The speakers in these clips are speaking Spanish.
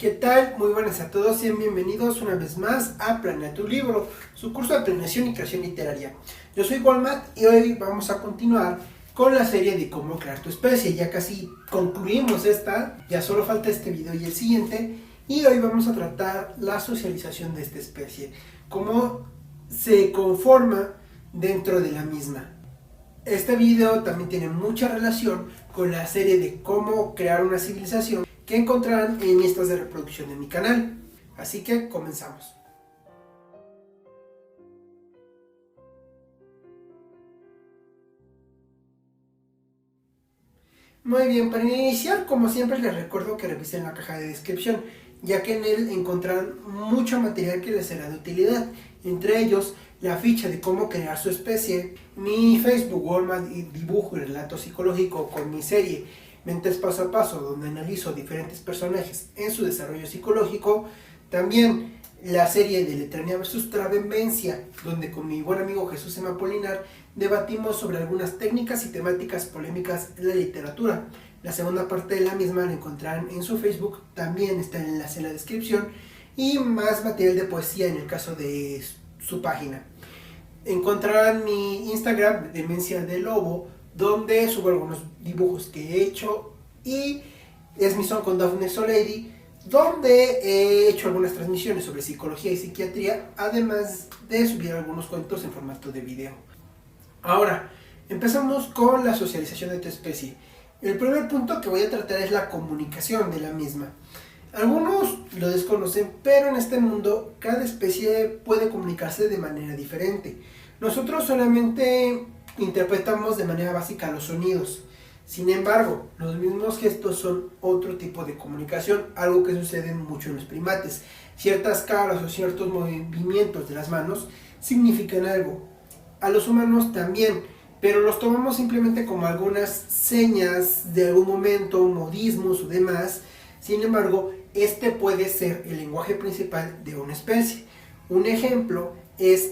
¿Qué tal? Muy buenas a todos, sean bienvenidos una vez más a Planea tu Libro, su curso de planeación y creación literaria. Yo soy Walmat y hoy vamos a continuar con la serie de cómo crear tu especie. Ya casi concluimos esta, ya solo falta este video y el siguiente. Y hoy vamos a tratar la socialización de esta especie, cómo se conforma dentro de la misma. Este video también tiene mucha relación con la serie de cómo crear una civilización que encontrarán en listas de reproducción de mi canal. Así que comenzamos. Muy bien, para iniciar, como siempre les recuerdo que revisen la caja de descripción, ya que en él encontrarán mucho material que les será de utilidad, entre ellos la ficha de cómo crear su especie, mi Facebook, Walmat y dibujo y relato psicológico con mi serie Mentes Paso a Paso, donde analizo diferentes personajes en su desarrollo psicológico, también la serie de Letrania vs Travenvencia, donde con mi buen amigo Jesús M. Apolinar debatimos sobre algunas técnicas y temáticas polémicas de la literatura. La segunda parte de la misma la encontrarán en su Facebook, también está el enlace en la descripción, y más material de poesía en el caso de su página. Encontrarán mi Instagram, Demencia de Lobo, donde subo algunos dibujos que he hecho, y es mi son con Daphne Solady, donde he hecho algunas transmisiones sobre psicología y psiquiatría, además de subir algunos cuentos en formato de video. Ahora, empezamos con la socialización de tu especie. El primer punto que voy a tratar es la comunicación de la misma. Algunos lo desconocen, pero en este mundo cada especie puede comunicarse de manera diferente. Nosotros solamente interpretamos de manera básica los sonidos. Sin embargo, los mismos gestos son otro tipo de comunicación, algo que sucede mucho en los primates. Ciertas caras o ciertos movimientos de las manos significan algo. A los humanos también, pero los tomamos simplemente como algunas señas de algún momento, modismos o demás. Sin embargo, este puede ser el lenguaje principal de una especie. Un ejemplo es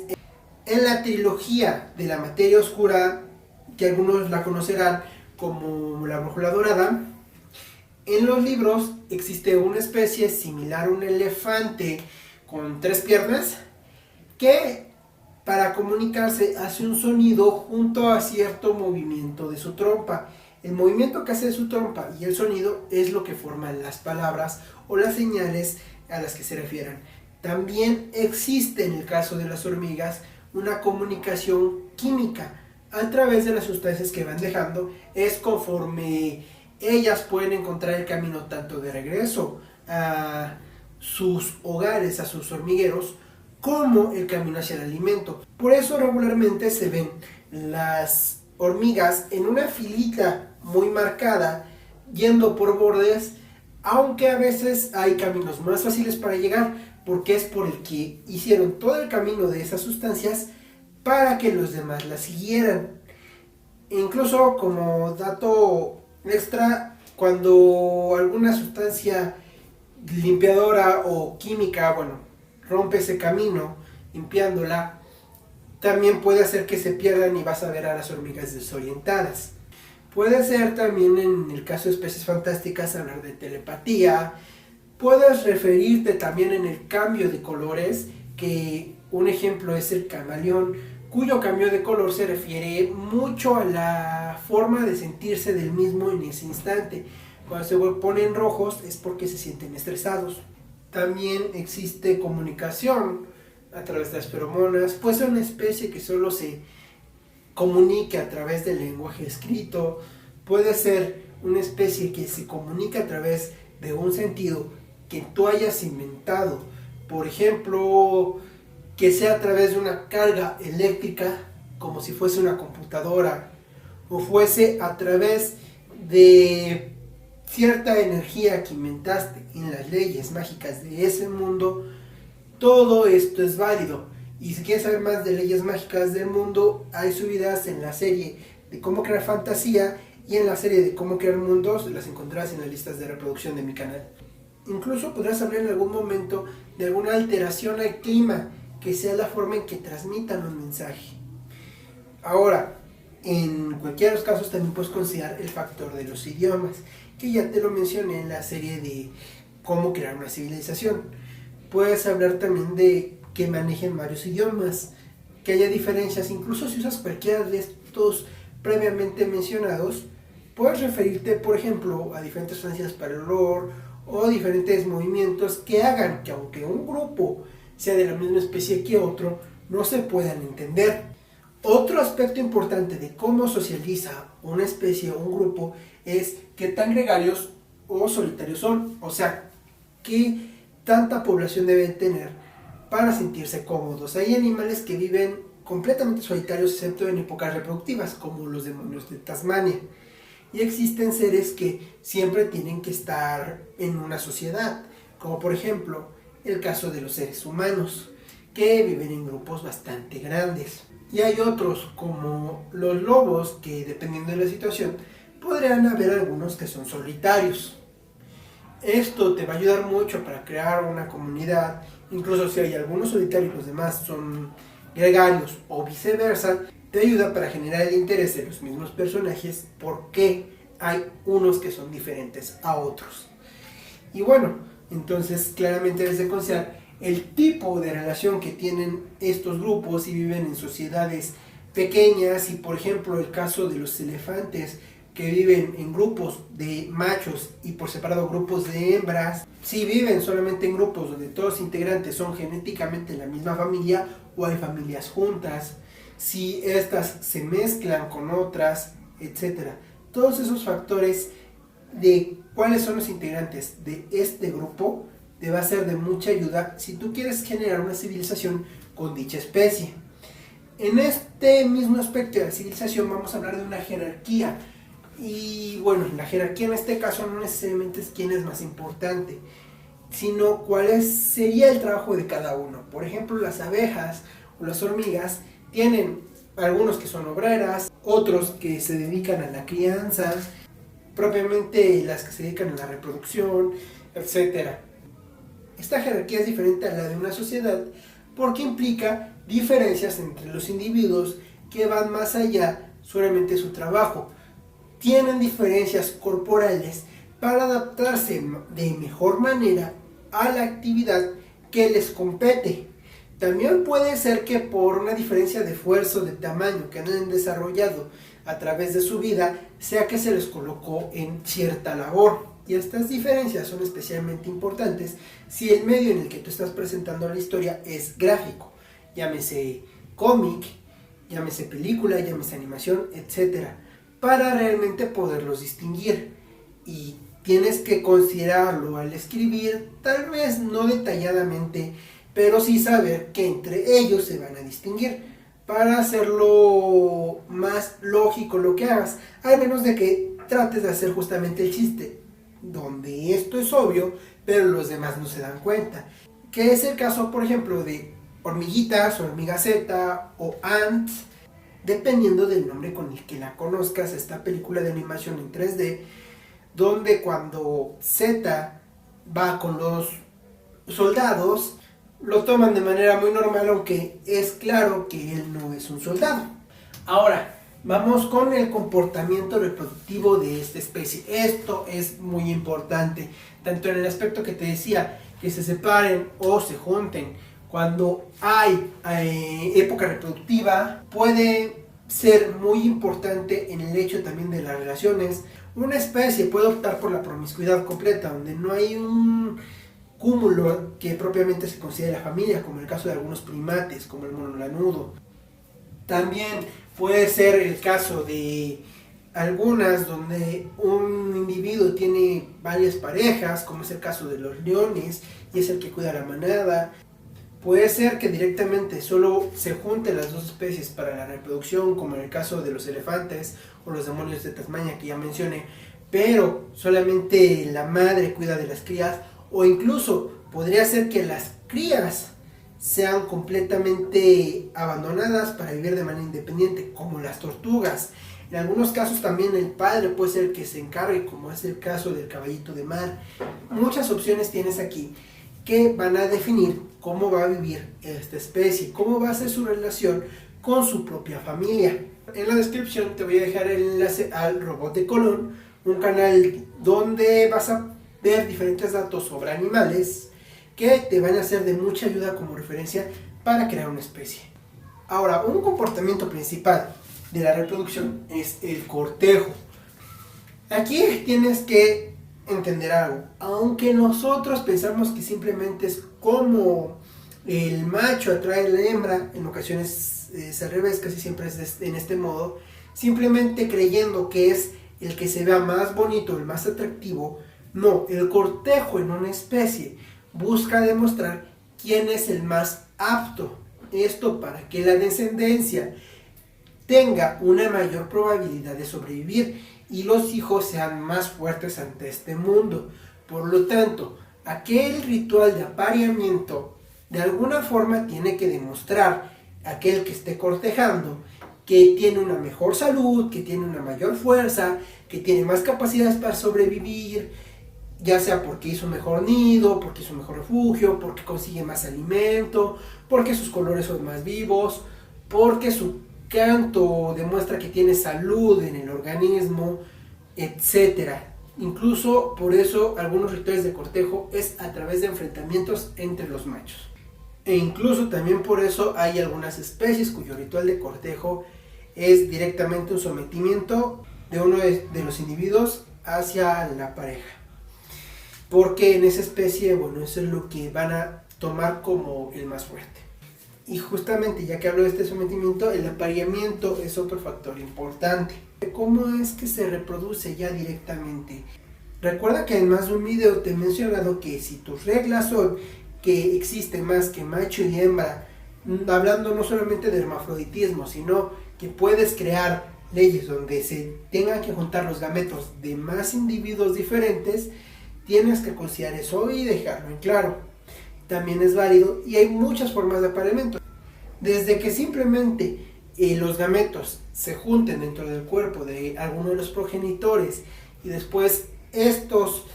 en la trilogía de la materia oscura, que algunos la conocerán como la brújula dorada. En los libros existe una especie similar a un elefante con 3 piernas que para comunicarse hace un sonido junto a cierto movimiento de su trompa. El movimiento que hace su trompa y el sonido es lo que forman las palabras o las señales a las que se refieran. También existe en el caso de las hormigas una comunicación química a través de las sustancias que van dejando. Es conforme ellas pueden encontrar el camino tanto de regreso a sus hogares, a sus hormigueros, como el camino hacia el alimento. Por eso regularmente se ven las hormigas en una filita muy marcada, yendo por bordes, aunque a veces hay caminos más fáciles para llegar, porque es por el que hicieron todo el camino de esas sustancias para que los demás las siguieran. Incluso como dato extra, cuando alguna sustancia limpiadora o química, rompe ese camino limpiándola, también puede hacer que se pierdan y vas a ver a las hormigas desorientadas. Puede ser también, en el caso de especies fantásticas, hablar de telepatía. Puedes referirte también en el cambio de colores, que un ejemplo es el camaleón, cuyo cambio de color se refiere mucho a la forma de sentirse del mismo en ese instante. Cuando se ponen rojos es porque se sienten estresados. También existe comunicación a través de las feromonas. Puede ser una especie que solo se comunique a través del lenguaje escrito. Puede ser una especie que se comunica a través de un sentido que tú hayas inventado. Por ejemplo, que sea a través de una carga eléctrica, como si fuese una computadora, o fuese a través de cierta energía que inventaste en las leyes mágicas de ese mundo. Todo esto es válido. Y si quieres saber más de leyes mágicas del mundo, hay subidas en la serie de cómo crear fantasía y en la serie de cómo crear mundos. Las encontrarás en las listas de reproducción de mi canal. Incluso podrás hablar en algún momento de alguna alteración al clima, que sea la forma en que transmitan un mensaje. Ahora, en cualquiera de los casos también puedes considerar el factor de los idiomas, que ya te lo mencioné en la serie de cómo crear una civilización. Puedes hablar también de que manejen varios idiomas, que haya diferencias, incluso si usas cualquiera de estos previamente mencionados, puedes referirte, por ejemplo, a diferentes frases para el olor o diferentes movimientos que hagan que aunque un grupo sea de la misma especie que otro, no se puedan entender. Otro aspecto importante de cómo socializa una especie o un grupo es qué tan gregarios o solitarios son, o sea, qué tanta población deben tener para sentirse cómodos. Hay animales que viven completamente solitarios excepto en épocas reproductivas, como los demonios de Tasmania. Y existen seres que siempre tienen que estar en una sociedad, como por ejemplo el caso de los seres humanos, que viven en grupos bastante grandes. Y hay otros, como los lobos, que dependiendo de la situación, podrían haber algunos que son solitarios. Esto te va a ayudar mucho para crear una comunidad, incluso si hay algunos solitarios y los demás son gregarios o viceversa, te ayuda para generar el interés de los mismos personajes porque hay unos que son diferentes a otros. Y bueno, entonces claramente debes de considerar el tipo de relación que tienen estos grupos si viven en sociedades pequeñas y por ejemplo el caso de los elefantes que viven en grupos de machos y por separado grupos de hembras, si viven solamente en grupos donde todos los integrantes son genéticamente la misma familia o hay familias juntas, si estas se mezclan con otras, etc. Todos esos factores de cuáles son los integrantes de este grupo te va a ser de mucha ayuda si tú quieres generar una civilización con dicha especie. En este mismo aspecto de la civilización vamos a hablar de una jerarquía. Y bueno, la jerarquía en este caso no necesariamente es quién es más importante, sino cuál sería el trabajo de cada uno. Por ejemplo, las abejas o las hormigas tienen algunos que son obreras, otros que se dedican a la crianza, propiamente las que se dedican a la reproducción, etc. Esta jerarquía es diferente a la de una sociedad porque implica diferencias entre los individuos que van más allá solamente de su trabajo. Tienen diferencias corporales para adaptarse de mejor manera a la actividad que les compete. También puede ser que por una diferencia de fuerza o de tamaño que han desarrollado a través de su vida, sea que se les colocó en cierta labor. Y estas diferencias son especialmente importantes si el medio en el que tú estás presentando la historia es gráfico, llámese cómic, llámese película, llámese animación, etc., para realmente poderlos distinguir. Y tienes que considerarlo al escribir, tal vez no detalladamente, pero sí saber que entre ellos se van a distinguir para hacerlo más lógico lo que hagas, al menos de que trates de hacer justamente el chiste, donde esto es obvio, pero los demás no se dan cuenta. Que es el caso, por ejemplo, de hormiguitas, hormiga Z o ants, dependiendo del nombre con el que la conozcas, esta película de animación en 3D, donde cuando Z va con los soldados, lo toman de manera muy normal, aunque es claro que él no es un soldado. Ahora, vamos con el comportamiento reproductivo de esta especie. Esto es muy importante, tanto en el aspecto que te decía, que se separen o se junten. Cuando hay época reproductiva, puede ser muy importante en el hecho también de las relaciones. Una especie puede optar por la promiscuidad completa, donde no hay un cúmulo que propiamente se considere la familia, como el caso de algunos primates, como el mono lanudo. También puede ser el caso de algunas donde un individuo tiene varias parejas, como es el caso de los leones, y es el que cuida la manada. Puede ser que directamente solo se junten las dos especies para la reproducción, como en el caso de los elefantes o los demonios de Tasmania que ya mencioné, pero solamente la madre cuida de las crías, o incluso podría ser que las crías sean completamente abandonadas para vivir de manera independiente, como las tortugas. En algunos casos también el padre puede ser el que se encargue, como es el caso del caballito de mar. Muchas opciones tienes aquí que van a definir cómo va a vivir esta especie, cómo va a ser su relación con su propia familia. En la descripción te voy a dejar el enlace al Robot de Colón, un canal donde vas a ver diferentes datos sobre animales que te van a ser de mucha ayuda como referencia para crear una especie. Ahora, un comportamiento principal de la reproducción es el cortejo. Aquí tienes que entender algo. Aunque nosotros pensamos que simplemente es como el macho atrae a la hembra, en ocasiones es al revés, casi siempre es en este modo, simplemente creyendo que es el que se vea más bonito, el más atractivo. No, el cortejo en una especie busca demostrar quién es el más apto. Esto para que la descendencia tenga una mayor probabilidad de sobrevivir y los hijos sean más fuertes ante este mundo. Por lo tanto, aquel ritual de apareamiento de alguna forma tiene que demostrar a aquel que esté cortejando que tiene una mejor salud, que tiene una mayor fuerza, que tiene más capacidades para sobrevivir, ya sea porque hizo un mejor nido, porque hizo un mejor refugio, porque consigue más alimento, porque sus colores son más vivos, porque su canto demuestra que tiene salud en el organismo, etcétera. Incluso por eso algunos rituales de cortejo es a través de enfrentamientos entre los machos. E incluso también por eso hay algunas especies cuyo ritual de cortejo es directamente un sometimiento de uno de los individuos hacia la pareja. Porque en esa especie, bueno, eso es lo que van a tomar como el más fuerte. Y justamente, ya que hablo de este sometimiento, el apareamiento es otro factor importante. ¿Cómo es que se reproduce ya directamente? Recuerda que en más de un video te he mencionado que si tus reglas son que existe más que macho y hembra, hablando no solamente de hermafroditismo, sino que puedes crear leyes donde se tengan que juntar los gametos de más individuos diferentes, tienes que considerar eso y dejarlo en claro. También es válido y hay muchas formas de apareamiento. Desde que simplemente los gametos se junten dentro del cuerpo de alguno de los progenitores y después estos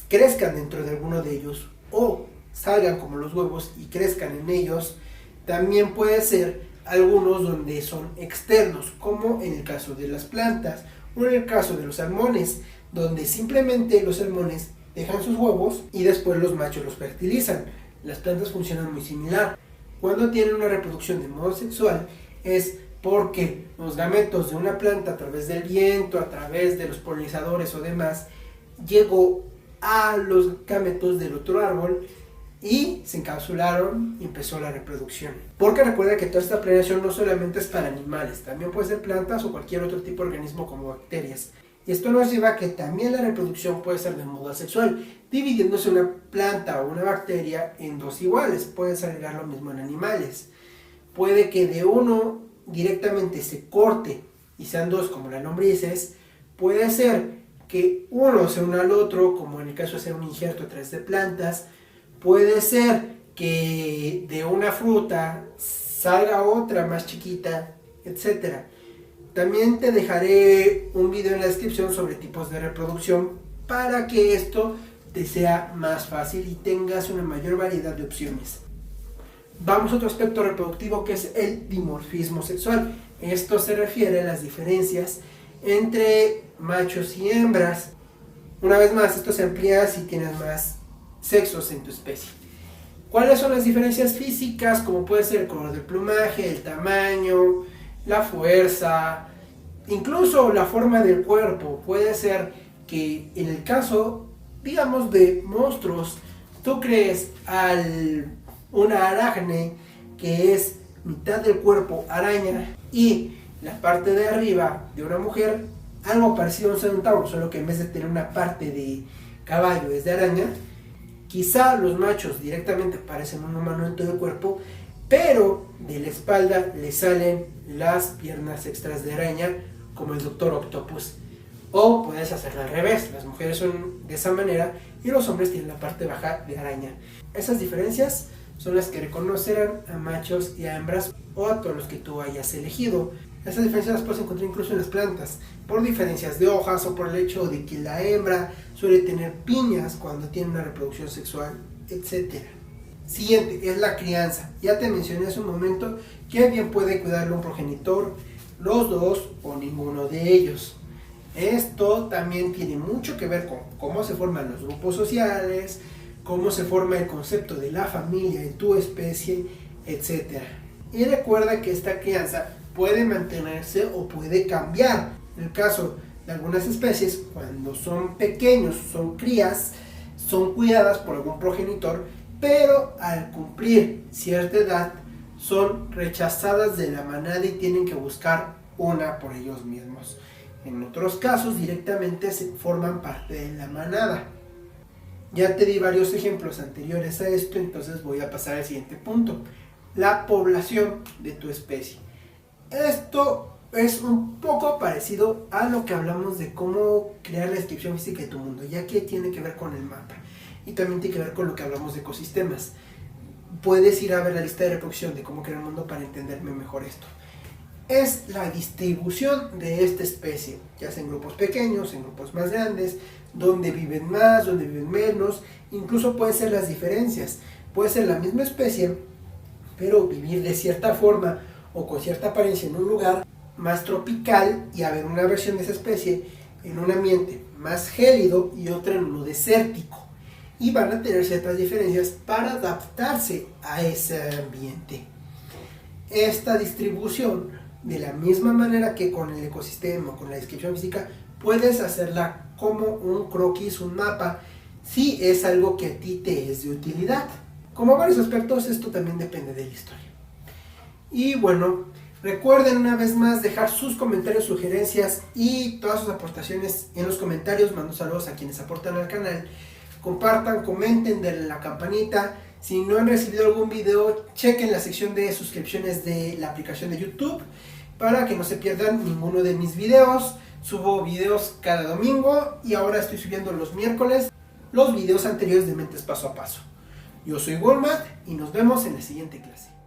crezcan dentro de alguno de ellos o salgan como los huevos y crezcan en ellos. También puede ser algunos donde son externos, como en el caso de las plantas o en el caso de los salmones, donde simplemente los salmones dejan sus huevos y después los machos los fertilizan. Las plantas funcionan muy similar. Cuando tienen una reproducción de modo sexual es porque los gametos de una planta a través del viento, a través de los polinizadores o demás, llegó a los gametos del otro árbol y se encapsularon y empezó la reproducción. Porque recuerda que toda esta planeación no solamente es para animales, también puede ser plantas o cualquier otro tipo de organismo como bacterias. Y esto nos lleva a que también la reproducción puede ser de modo asexual, dividiéndose una planta o una bacteria en dos iguales. Puedes agregar lo mismo en animales. Puede que de uno directamente se corte y sean dos como las lombrices. Puede ser que uno se una al otro, como en el caso de hacer un injerto a través de plantas. Puede ser que de una fruta salga otra más chiquita, etc. También te dejaré un video en la descripción sobre tipos de reproducción para que esto te sea más fácil y tengas una mayor variedad de opciones. Vamos a otro aspecto reproductivo que es el dimorfismo sexual. Esto se refiere a las diferencias entre machos y hembras. Una vez más, esto se amplía si tienes más sexos en tu especie. ¿Cuáles son las diferencias físicas? Como puede ser el color del plumaje, el tamaño, la fuerza, incluso la forma del cuerpo. Puede ser que en el caso, digamos, de monstruos, tú crees una arácne que es mitad del cuerpo araña y la parte de arriba de una mujer, algo parecido a un centauro, solo que en vez de tener una parte de caballo es de araña. Quizá los machos directamente parecen un humano en todo el cuerpo, pero de la espalda le salen las piernas extras de araña, como el Doctor Octopus. O puedes hacerlo al revés, las mujeres son de esa manera y los hombres tienen la parte baja de araña. Esas diferencias son las que reconocerán a machos y a hembras o a todos los que tú hayas elegido. Estas diferencias las puedes encontrar incluso en las plantas, por diferencias de hojas o por el hecho de que la hembra suele tener piñas cuando tiene una reproducción sexual, etc. Siguiente es la crianza. Ya te mencioné hace un momento que bien puede cuidarlo un progenitor, los dos o ninguno de ellos. Esto también tiene mucho que ver con cómo se forman los grupos sociales, cómo se forma el concepto de la familia en tu especie, etc. Y recuerda que esta crianza puede mantenerse o puede cambiar. En el caso de algunas especies, cuando son pequeños, son crías, son cuidadas por algún progenitor, pero al cumplir cierta edad son rechazadas de la manada y tienen que buscar una por ellos mismos. En otros casos directamente se forman parte de la manada. Ya te di varios ejemplos anteriores a esto, entonces voy a pasar al siguiente punto. La población de tu especie. Esto es un poco parecido a lo que hablamos de cómo crear la descripción física de tu mundo, ya que tiene que ver con el mapa y también tiene que ver con lo que hablamos de ecosistemas. Puedes ir a ver la lista de reproducción de cómo crear el mundo para entenderme mejor esto. Es la distribución de esta especie, ya sea en grupos pequeños, en grupos más grandes, donde viven más, donde viven menos, incluso pueden ser las diferencias. Puede ser la misma especie, pero vivir de cierta forma o con cierta apariencia en un lugar más tropical y haber una versión de esa especie en un ambiente más gélido y otra en uno desértico. Y van a tener ciertas diferencias para adaptarse a ese ambiente. Esta distribución, de la misma manera que con el ecosistema, con la descripción física, puedes hacerla como un croquis, un mapa, si es algo que a ti te es de utilidad. Como varios aspectos, esto también depende de la historia. Y bueno, recuerden una vez más dejar sus comentarios, sugerencias y todas sus aportaciones en los comentarios. Mando saludos a quienes aportan al canal. Compartan, comenten, denle la campanita. Si no han recibido algún video, chequen la sección de suscripciones de la aplicación de YouTube para que no se pierdan ninguno de mis videos. Subo videos cada domingo y ahora estoy subiendo los miércoles los videos anteriores de Mentes Paso a Paso. Yo soy Walmart y nos vemos en la siguiente clase.